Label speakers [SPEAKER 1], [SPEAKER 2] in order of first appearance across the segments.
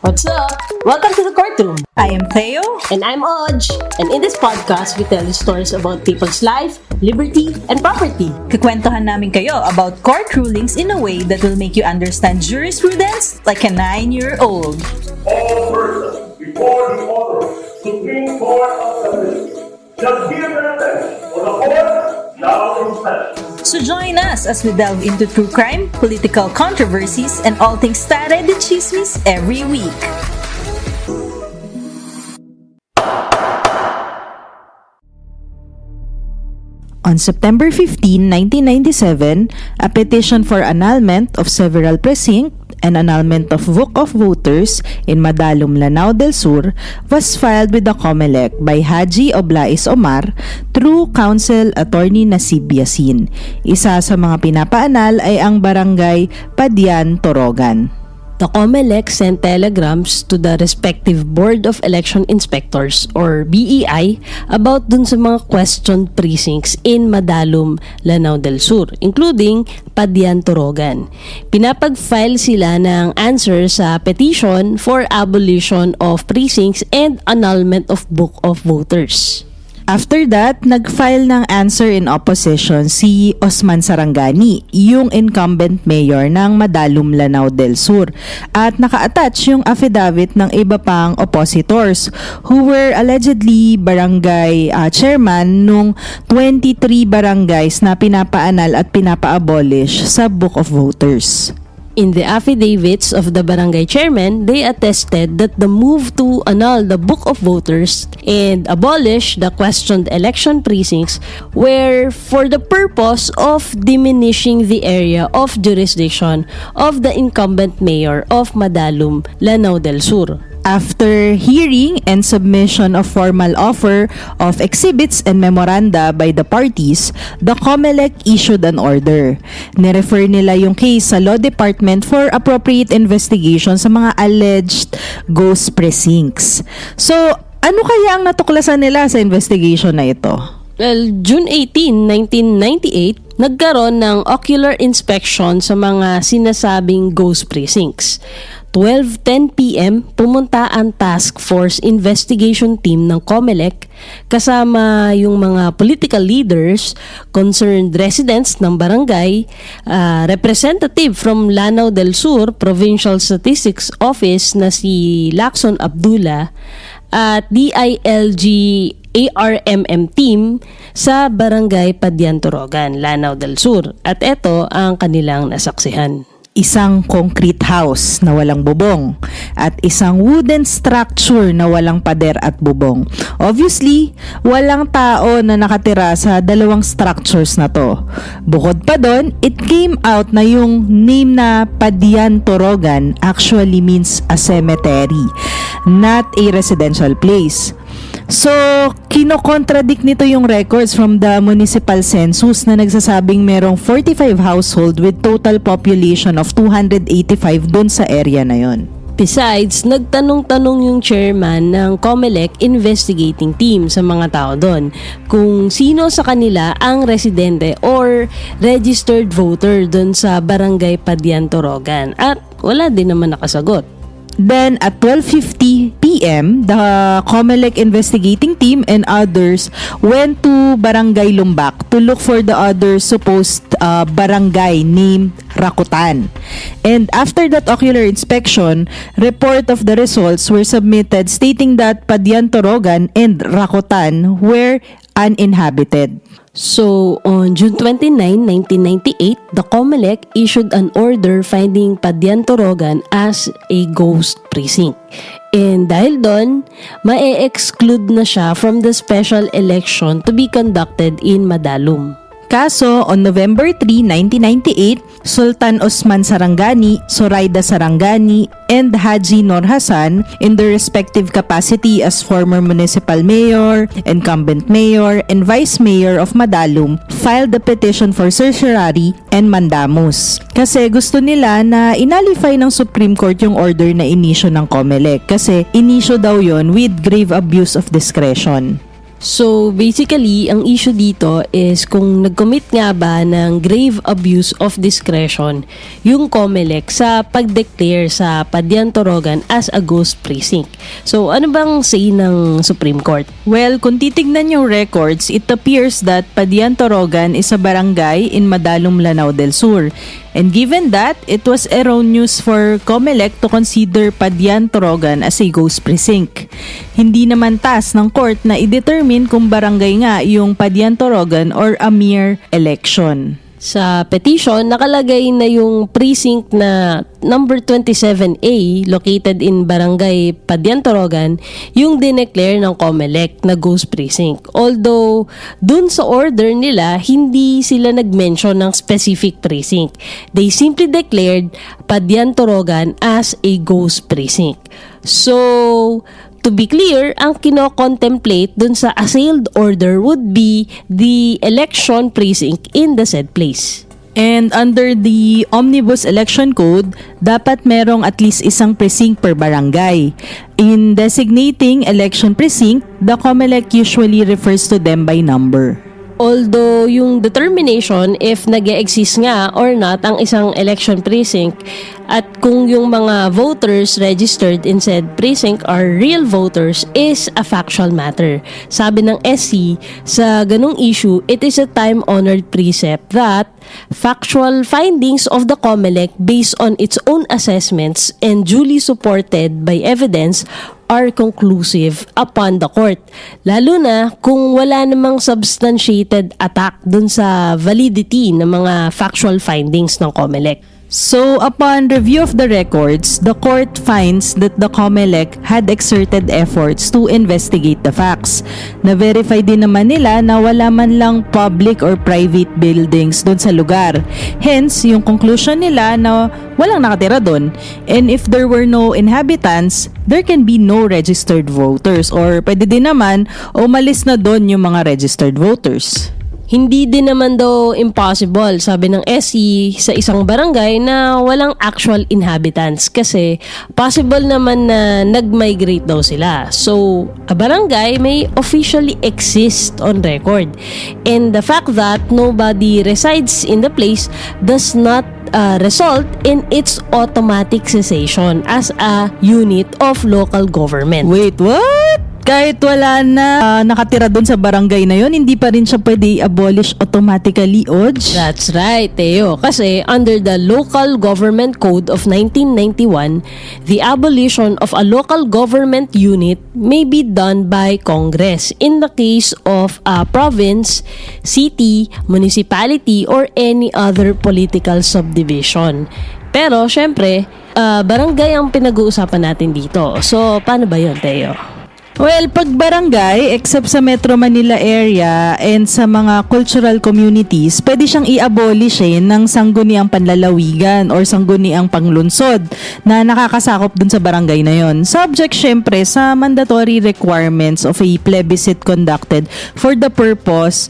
[SPEAKER 1] What's up? Welcome to the courtroom.
[SPEAKER 2] I am Theo.
[SPEAKER 1] And I'm Oj. And in this podcast, we tell you stories about people's life, liberty, and property.
[SPEAKER 2] Kikwentuhan namin kayo about court rulings in a way that will make you understand jurisprudence like a 9-year-old.
[SPEAKER 3] All persons before the Honorable Supreme Court of Justice shall give their attention for the court now in session.
[SPEAKER 2] So join us as we delve into true crime, political controversies, and all things tare de chismis every week. On September 15, 1997, a petition for annulment of several precincts and annulment of Book of Voters in Madalum, Lanao del Sur was filed with the Comelec by Haji Oblais Omar through Counsel Attorney Nasib Yasin. Isa sa mga pinapaanal ay ang barangay Padian Torogan.
[SPEAKER 1] The Comelec sent telegrams to the respective Board of Election Inspectors or BEI about dun sa mga questioned precincts in Madalum, Lanao del Sur, including Padian Torogan. Pinapag-file sila ng answer sa petition for abolition of precincts and annulment of Book of Voters.
[SPEAKER 2] After that, nag-file ng answer in opposition si Usman Sarangani, yung incumbent mayor ng Madalum, Lanao del Sur, at naka-attach yung affidavit ng iba pang oppositors who were allegedly barangay chairman nung 23 barangays na pinapaanal at pinapa-abolish sa Book of Voters.
[SPEAKER 1] In the affidavits of the barangay chairman, they attested that the move to annul the Book of Voters and abolish the questioned election precincts were for the purpose of diminishing the area of jurisdiction of the incumbent mayor of Madalum, Lanao del Sur.
[SPEAKER 2] After hearing and submission of formal offer of exhibits and memoranda by the parties, the Comelec issued an order. Nirefer nila yung case sa Law Department for appropriate investigation sa mga alleged ghost precincts. So, ano kaya ang natuklasan nila sa investigation na ito?
[SPEAKER 1] Well, June 18, 1998, nagkaroon ng ocular inspection sa mga sinasabing ghost precincts. 12:10 p.m., pumunta ang task force investigation team ng Comelec kasama yung mga political leaders, concerned residents ng barangay, representative from Lanao del Sur Provincial Statistics Office na si Lacson Abdullah at DILG ARMM team sa barangay Padian Torogan, Lanao del Sur. At ito ang kanilang nasaksihan.
[SPEAKER 2] Isang concrete house na walang bubong at isang wooden structure na walang pader at bubong. Obviously, walang tao na nakatira sa dalawang structures na to. Bukod pa doon, it came out na yung name na Padian Torogan actually means a cemetery, not a residential place. So, kino-contradict nito yung records from the municipal census na nagsasabing merong 45 household with total population of 285 dun sa area na yon.
[SPEAKER 1] Besides, nagtanong-tanong yung chairman ng Comelec investigating team sa mga tao doon kung sino sa kanila ang residente or registered voter doon sa barangay Padian Torogan at wala din naman nakasagot.
[SPEAKER 2] Then, at 12:50 p.m., the Comelec investigating team and others went to Barangay Lumbak to look for the other supposed barangay named Rakutan. And after that ocular inspection, report of the results were submitted stating that Padian Torogan and Rakutan were uninhabited.
[SPEAKER 1] So, on June 29, 1998, the Comelec issued an order finding Padian Torogan as a ghost precinct. And dahil doon, ma-exclude na siya from the special election to be conducted in Madalum.
[SPEAKER 2] Kaso, on November 3, 1998, Sultan Usman Sarangani, Zoraida Sarangani, and Haji Nur Hassan, in their respective capacity as former municipal mayor, incumbent mayor, and vice mayor of Madalum, filed the petition for certiorari and mandamus. Kasi gusto nila na inalify ng Supreme Court yung order na inisyo ng Comelec kasi inisyo daw yon with grave abuse of discretion.
[SPEAKER 1] So basically, ang issue dito is kung nag-commit nga ba ng grave abuse of discretion yung Comelec sa pag-declare sa Padian Torogan as a ghost precinct. So ano bang say ng Supreme Court?
[SPEAKER 2] Well, kung titignan yung records, it appears that Padian Torogan is a barangay in Madalum, Lanao del Sur. And given that, it was erroneous for Comelec to consider Padian Torogan as a ghost precinct. Hindi naman task ng court na i-determine kung barangay nga yung Padian Torogan or a mere election.
[SPEAKER 1] Sa petition, nakalagay na yung precinct na number 27A located in barangay Padian Torogan yung dineclare ng Comelec na ghost precinct. Although, dun sa order nila, hindi sila nag-mention ng specific precinct. They simply declared Padian Torogan as a ghost precinct. So, to be clear, ang kino-contemplate dun sa assailed order would be the election precinct in the said place.
[SPEAKER 2] And under the Omnibus Election Code, dapat merong at least isang precinct per barangay. In designating election precinct, the Comelec usually refers to them by number.
[SPEAKER 1] Although yung determination if nag-e-exist nga or not ang isang election precinct at kung yung mga voters registered in said precinct are real voters is a factual matter. Sabi ng SC, sa ganung issue, it is a time-honored precept that factual findings of the Comelec based on its own assessments and duly supported by evidence are conclusive upon the court. Lalo na kung wala namang substantiated attack dun sa validity ng mga factual findings ng Comelec.
[SPEAKER 2] So, upon review of the records, the court finds that the Comelec had exerted efforts to investigate the facts. Na-verify din naman nila na wala man lang public or private buildings doon sa lugar. Hence, yung conclusion nila na walang nakatira doon. And if there were no inhabitants, there can be no registered voters. Or pwede din naman, umalis na doon yung mga registered voters.
[SPEAKER 1] Hindi din naman daw impossible, sabi ng SE, sa isang barangay na walang actual inhabitants kasi possible naman na nag-migrate daw sila. So, a barangay may officially exist on record. And the fact that nobody resides in the place does not result in its automatic cessation as a unit of local government.
[SPEAKER 2] Wait, what? Kahit wala na nakatira doon sa barangay na yon, hindi pa rin siya pwede abolish automatically, Oj?
[SPEAKER 1] That's right, Teo. Kasi under the Local Government Code of 1991, the abolition of a local government unit may be done by Congress in the case of a province, city, municipality, or any other political subdivision. Pero, syempre, barangay ang pinag-uusapan natin dito. So, paano ba yun, Teo?
[SPEAKER 2] Well, pag barangay, except sa Metro Manila area and sa mga cultural communities, pwede siyang i-abolish ng sangguniang panlalawigan or sangguniang panglunsod na nakakasakop dun sa barangay na yon. Subject syempre sa mandatory requirements of a plebiscite conducted for the purpose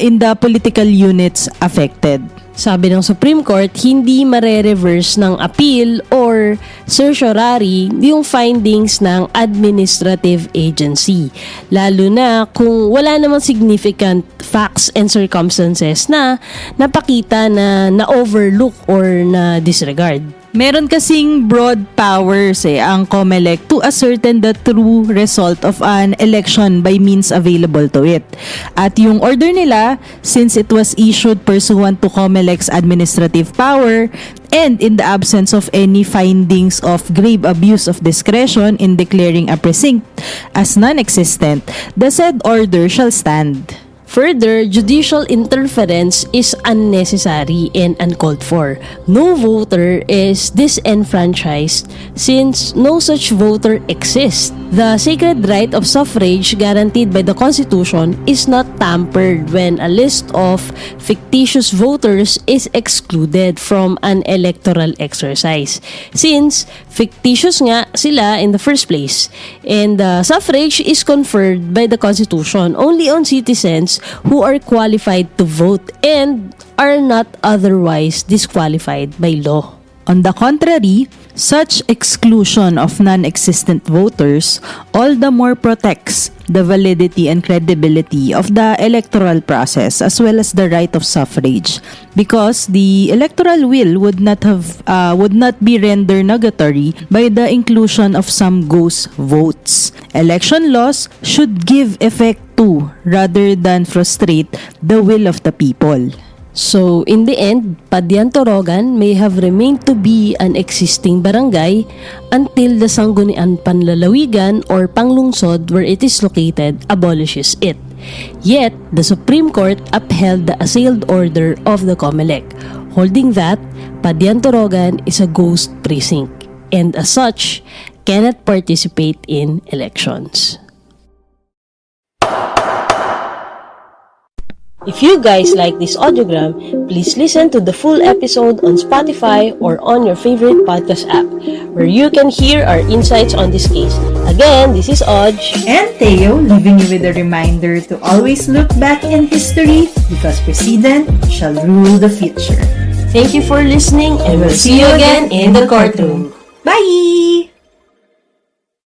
[SPEAKER 2] in the political units affected.
[SPEAKER 1] Sabi ng Supreme Court, hindi mare-reverse ng appeal or certiorari yung findings ng administrative agency. Lalo na kung wala namang significant facts and circumstances na napakita na na-overlook or na-disregard.
[SPEAKER 2] Meron kasing broad powers ang Comelec to ascertain the true result of an election by means available to it. At yung order nila, since it was issued pursuant to Comelec's administrative power and in the absence of any findings of grave abuse of discretion in declaring a precinct as non-existent, the said order shall stand.
[SPEAKER 1] Further, judicial interference is unnecessary and uncalled for. No voter is disenfranchised since no such voter exists. The sacred right of suffrage guaranteed by the Constitution is not tampered when a list of fictitious voters is excluded from an electoral exercise. Since fictitious nga sila in the first place, and the suffrage is conferred by the Constitution only on citizens who are qualified to vote and are not otherwise disqualified by law.
[SPEAKER 2] On the contrary, Such exclusion of non-existent voters all the more protects the validity and credibility of the electoral process as well as the right of suffrage, because the electoral will would not be rendered nugatory by the inclusion of some ghost votes. Election laws should give effect to rather than frustrate the will of the people.
[SPEAKER 1] So, in the end, Padian Torogan may have remained to be an existing barangay until the Sangguniang Panlalawigan or Panglungsod where it is located abolishes it. Yet, the Supreme Court upheld the assailed order of the Comelec, holding that Padian Torogan is a ghost precinct and as such, cannot participate in elections. If you guys like this audiogram, please listen to the full episode on Spotify or on your favorite podcast app, where you can hear our insights on this case. Again, this is Oj.
[SPEAKER 4] And Theo, leaving you with a reminder to always look back in history because precedent shall rule the future.
[SPEAKER 1] Thank you for listening and we'll see you again in the courtroom.